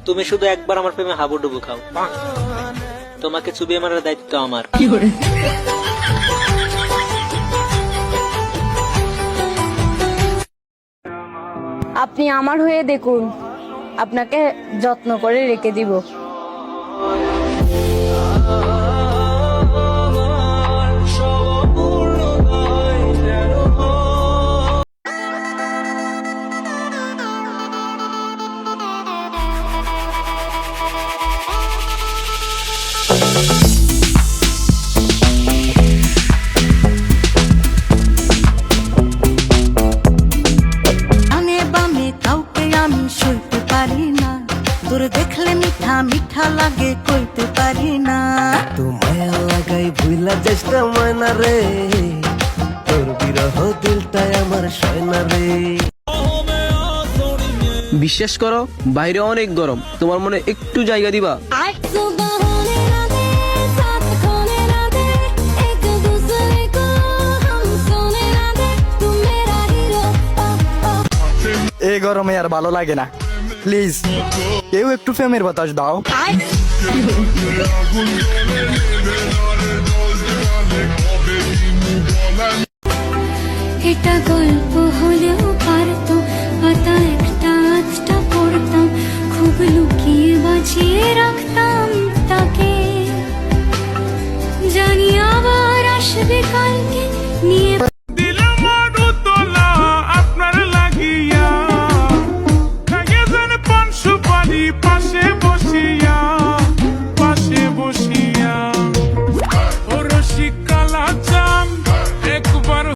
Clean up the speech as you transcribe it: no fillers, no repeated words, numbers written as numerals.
তুমি শুধু একবার আমার প্রেমে হাবুডুবু খাও, তোমাকে চুবিয়ে মারার দায়িত্ব আমার। আপনি আমার হয়ে দেখুন, আপনাকে যত্ন করে রেখে দিব। তোর দেখলে মিঠা মিঠা লাগে কইতে পারি না, তোমায় লাগাই ভুইলা চেষ্টা ময়না রে, তোর বিরহ দিলটাই আমার সয়না রে। বিশ্বাস করো, বাইরে অনেক গরম, তোমার মনে একটু জায়গা দিবা? এই গরমে আর ভালো লাগে না, প্লিজ কেউ একটু প্রেমের বাতাস দাও। এটা গল্প হলেও পারতো, পাতা একটা আধটা পড়তাম, খুব লুকিয়ে বাঁচিয়ে রাখতাম।